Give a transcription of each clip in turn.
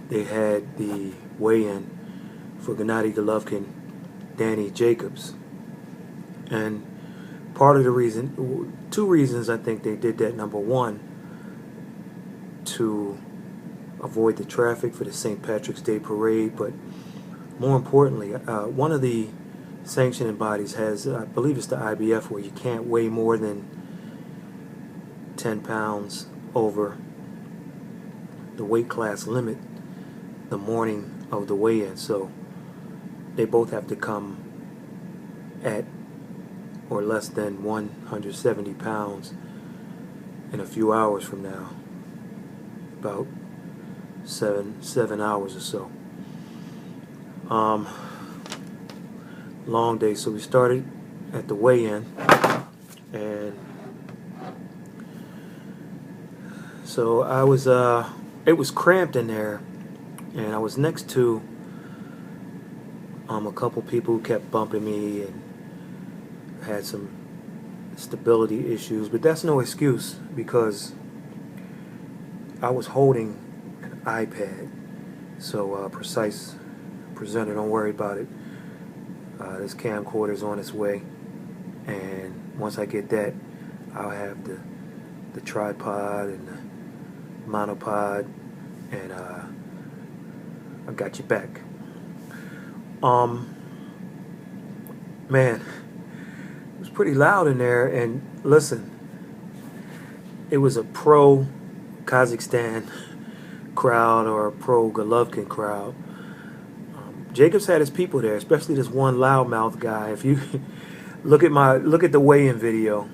They had the weigh-in for Gennady Golovkin, Danny Jacobs, and part of the reason, two reasons I think they did that. Number one, to avoid the traffic for the St. Patrick's Day parade, but more importantly, one of the sanctioning bodies has, I believe it's the IBF, where you can't weigh more than 10 pounds over the weight class limit the morning of the weigh-in. So they both have to come at or less than 170 pounds in a few hours from now, about seven hours or so. Long day. So we started at the weigh-in, and so I was it was cramped in there, and I was next to a couple people who kept bumping me and had some stability issues, but that's no excuse because I was holding an iPad. So Precise Presenter, don't worry about it. This camcorder's on its way, and once I get that, I'll have the tripod and the monopod, and I got you back. Man, it was pretty loud in there, and listen, it was a pro Kazakhstan crowd or a pro Golovkin crowd. Jacobs had his people there, especially this one loudmouth guy. If you look at the weigh-in video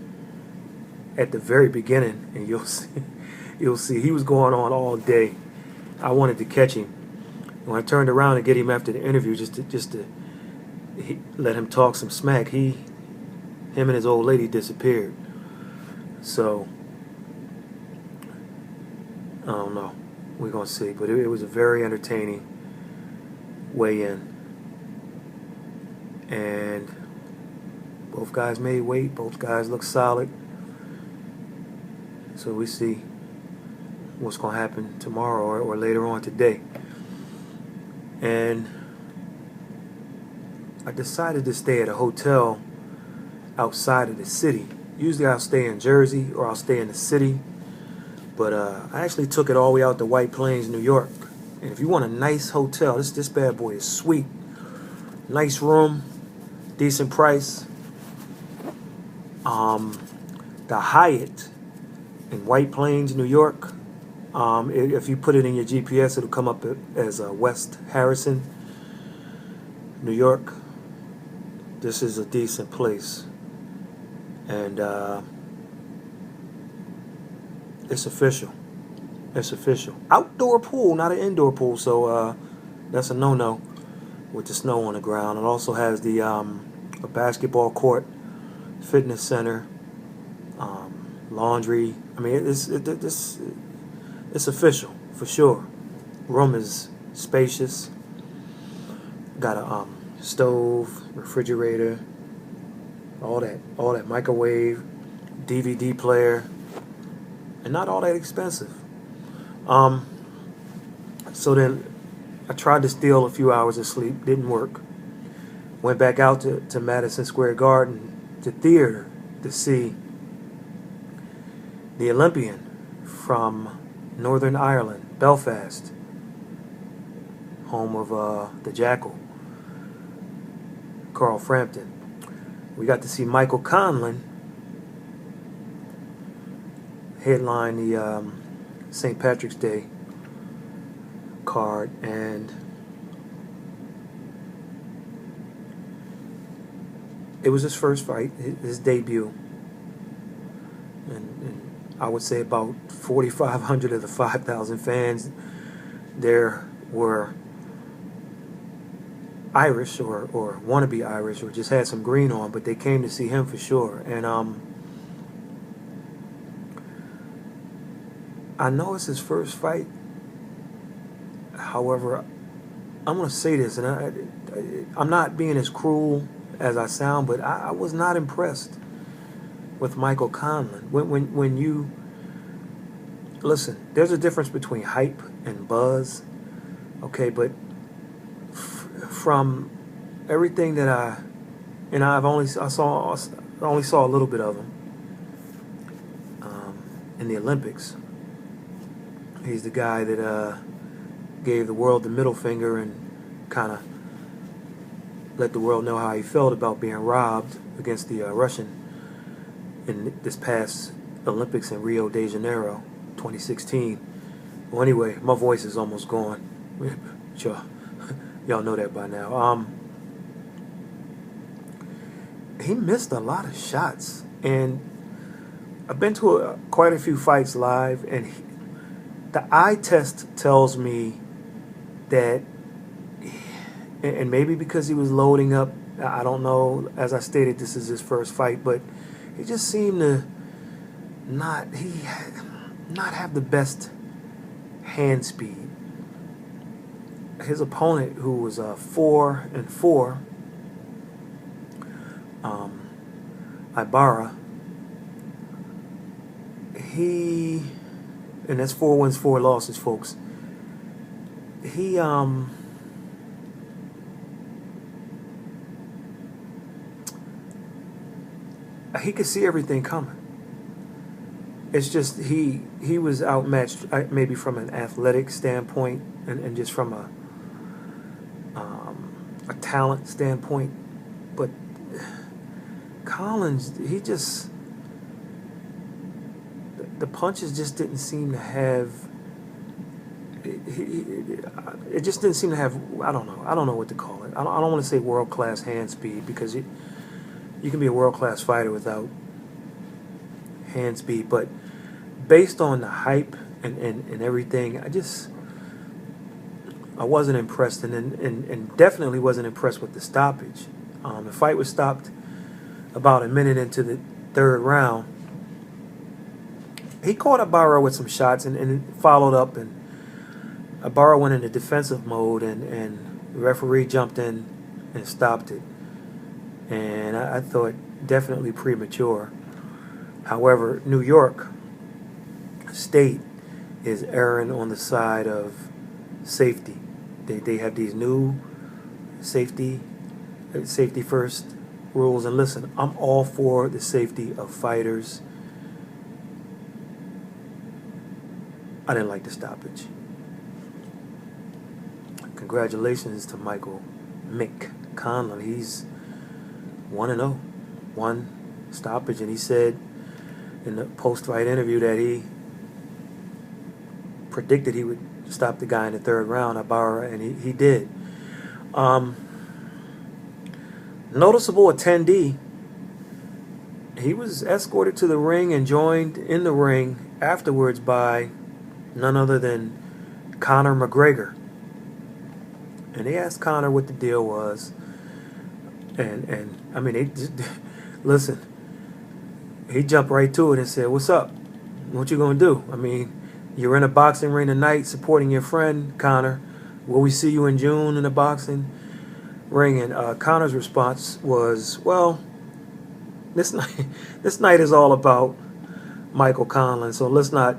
at the very beginning, and you'll see he was going on all day. I wanted to catch him. When I turned around to get him after the interview, just to let him talk some smack, him and his old lady disappeared. So I don't know. We're gonna see, but it was a very entertaining weigh-in, and both guys made weight. Both guys look solid. So we see what's gonna happen tomorrow or later on today. And I decided to stay at a hotel outside of the city. Usually I'll stay in Jersey or I'll stay in the city, but I actually took it all the way out to White Plains, New York. And if you want a nice hotel, this bad boy is sweet. Nice room, decent price. The Hyatt in White Plains, New York. If you put it in your GPS, it'll come up as West Harrison, New York. This is a decent place, and it's official. It's official. Outdoor pool, not an indoor pool, so that's a no-no with the snow on the ground. It also has the a basketball court, fitness center, laundry. I mean, it's official for sure. Room is spacious. Got a stove, refrigerator, all that microwave, DVD player, and not all that expensive. So then I tried to steal a few hours of sleep, didn't work. Went back out to Madison Square Garden, to theater, to see the Olympian from Northern Ireland, Belfast, home of the Jackal, Carl Frampton. We got to see Michael Conlan headline the St. Patrick's Day card, and it was his first fight, his debut, and I would say about 4,500 of the 5,000 fans there were Irish or wannabe Irish, or just had some green on, but they came to see him for sure. And I know it's his first fight. However, I'm going to say this, and I'm not being as cruel as I sound, but I was not impressed with Michael Conlan. When you listen, there's a difference between hype and buzz, okay? But from everything that I only saw a little bit of him in the Olympics. He's the guy that gave the world the middle finger and kind of let the world know how he felt about being robbed against the Russian in this past Olympics in Rio de Janeiro, 2016. Well, anyway, my voice is almost gone. Sure, y'all know that by now. He missed a lot of shots, and I've been to quite a few fights live, and the eye test tells me that, and maybe because he was loading up, I don't know, as I stated, this is his first fight, but he just seemed to not have the best hand speed. His opponent, who was 4-4, Ibarra, and that's 4 wins, 4 losses, folks. He could see everything coming. It's just he was outmatched, maybe from an athletic standpoint and just from a talent standpoint. But Collins, the punches just didn't seem to have. It just didn't seem to have. I don't know what to call it. I don't want to say world class hand speed, because you can be a world class fighter without hand speed. But based on the hype and everything, I wasn't impressed, and definitely wasn't impressed with the stoppage. The fight was stopped about a minute into the third round. He caught Ibarra with some shots and followed up, and Ibarra went into defensive mode, and the referee jumped in and stopped it. And I thought definitely premature. However, New York State is erring on the side of safety. They have these new safety first rules, and listen, I'm all for the safety of fighters. I didn't like the stoppage. Congratulations to Michael Conlan. He's 1-0, 1 stoppage, and he said in the post-fight interview that he predicted he would stop the guy in the third round, Ibarra, and he did. Noticeable attendee, he was escorted to the ring and joined in the ring afterwards by none other than CONOR McGregor. And they asked Conor what the deal was. And I mean, they just, listen, he jumped right to it and said, "What's up? What you gonna do? I mean, you're in a boxing ring tonight supporting your friend, Conor. Will we see you in June in a boxing ring?" And Conor's response was, "Well, this night is all about Michael Conlan, so let's not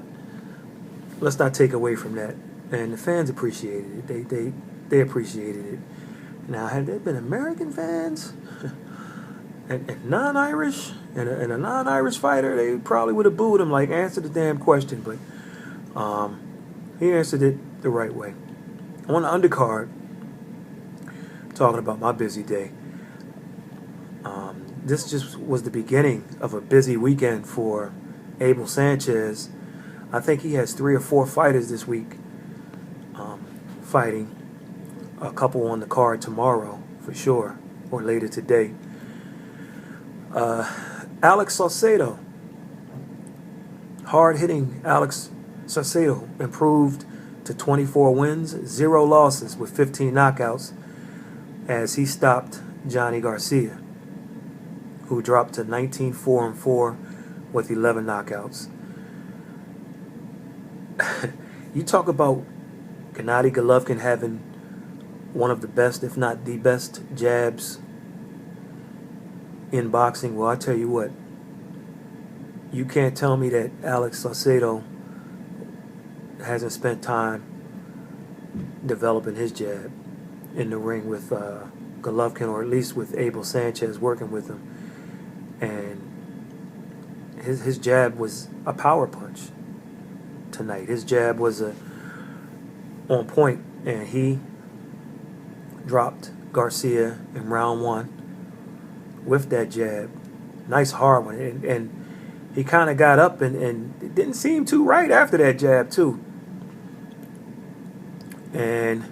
take away from that." And the fans appreciated it. They appreciated it. Now, had there been American fans and non-Irish and a non-Irish fighter, they probably would have booed him, like, answer the damn question. But he answered it the right way. On the undercard, talking about my busy day, this just was the beginning of a busy weekend for Abel Sanchez. I think he has 3 or 4 fighters this week fighting. A couple on the card tomorrow for sure, or later today. Alex Saucedo, hard-hitting Alex Saucedo, improved to 24 wins, 0 losses with 15 knockouts, as he stopped Johnny Garcia, who dropped to 19-4-4 with 11 knockouts. You talk about Gennady Golovkin having one of the best, if not the best, jabs in boxing. Well, I tell you what, you can't tell me that Alex Saucedo hasn't spent time developing his jab in the ring with Golovkin, or at least with Abel Sanchez working with him. And his jab was a power punch tonight. His jab was on point, and he dropped Garcia in round one with that jab. Nice hard one. And he kind of got up, and it didn't seem too right after that jab, too. And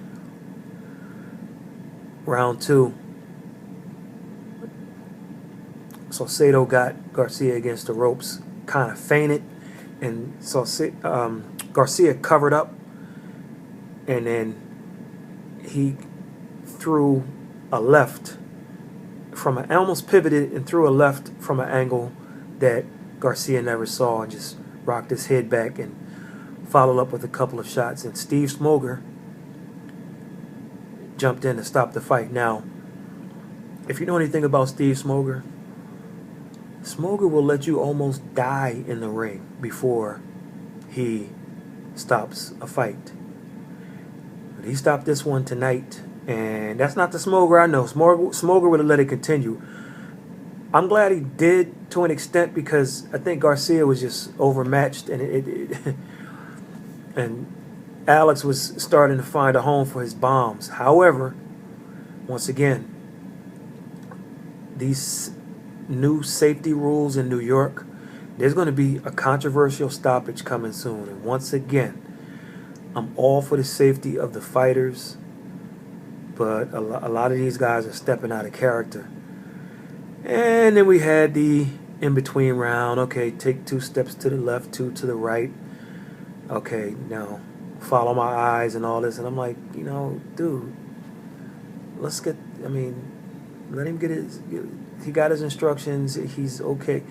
round two, Saucedo got Garcia against the ropes, kind of feinted, and Garcia covered up, and then he threw a left almost pivoted and threw a left from an angle that Garcia never saw, and just rocked his head back and followed up with a couple of shots. And Steve Smoger jumped in to stop the fight. Now, if you know anything about Steve Smoger, Smoger will let you almost die in the ring before he stops a fight. But he stopped this one tonight, and that's not the Smoger I know. Smoger would have let it continue. I'm glad he did to an extent, because I think Garcia was just overmatched, and and Alex was starting to find a home for his bombs. However, once again, these new safety rules in New York, there's going to be a controversial stoppage coming soon. And once again, I'm all for the safety of the fighters, but a lot of these guys are stepping out of character. And then we had the in-between round. Okay, take 2 steps to the left, 2 to the right. Okay, now follow my eyes and all this. And I'm like, dude, let him get he got his instructions. He's okay.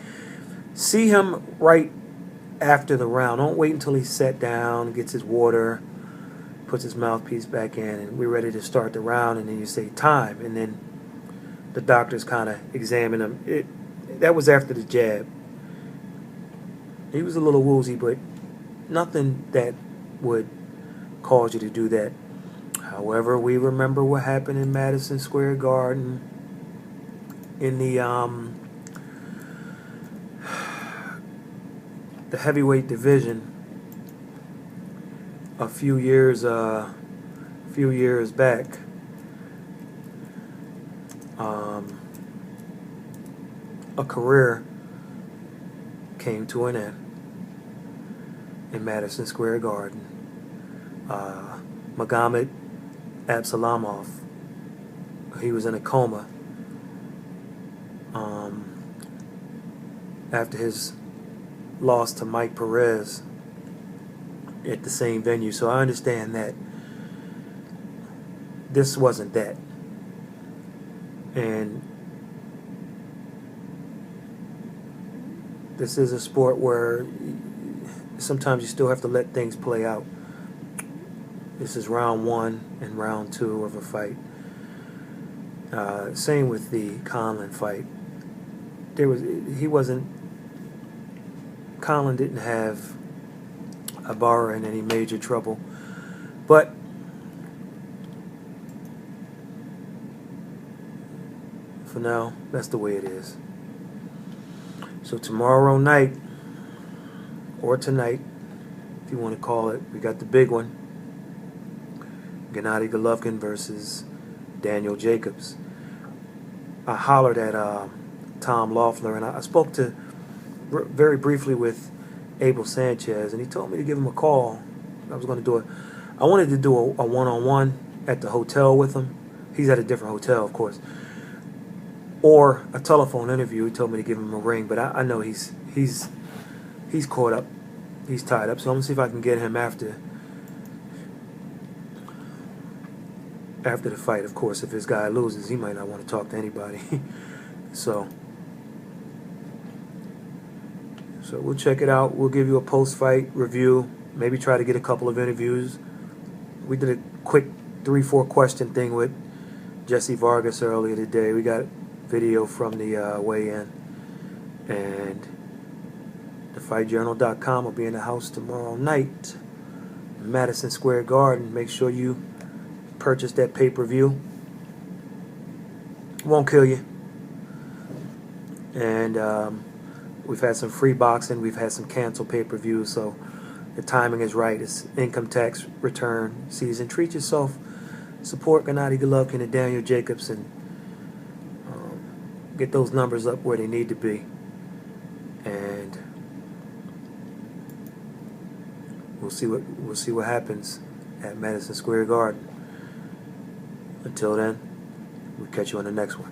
See him right after the round. Don't wait until he's sat down, gets his water, puts his mouthpiece back in, and we're ready to start the round. And then you say time, and then the doctors kind of examine him. That was after the jab. He was a little woozy, but nothing that would cause you to do that. However, we remember what happened in Madison Square Garden in the heavyweight division a few years back. A career came to an end in Madison Square Garden. Magomed Absalamov, he was in a coma after his loss to Mike Perez at the same venue. So I understand that this wasn't that. And this is a sport where sometimes you still have to let things play out. This is round 1 and round 2 of a fight. Same with the Conlan fight. Conlan didn't have Ibarra in any major trouble, but for now, that's the way it is. So tomorrow night, or tonight, if you want to call it, we got the big one. Gennady Golovkin versus Daniel Jacobs. I hollered at Tom Loeffler, and I spoke to very briefly with Abel Sanchez, and he told me to give him a call. I was going to do it. I wanted to do a one-on-one at the hotel with him. He's at a different hotel, of course. Or a telephone interview. He told me to give him a ring, but I know he's caught up. He's tied up. So I'm going to see if I can get him after the fight. Of course, if his guy loses, he might not want to talk to anybody. So we'll check it out. We'll give you a post-fight review. Maybe try to get a couple of interviews. We did a quick 3-4 question thing with Jesse Vargas earlier today. We got video from the weigh-in. And thefightjournal.com will be in the house tomorrow night. Madison Square Garden. Make sure you purchase that pay-per-view. Won't kill you. And we've had some free boxing. We've had some canceled pay-per-views. So the timing is right. It's income tax return season. Treat yourself. Support Gennady Golovkin and Daniel Jacobs, and get those numbers up where they need to be. And we'll see what happens at Madison Square Garden. Until then, we'll catch you on the next one.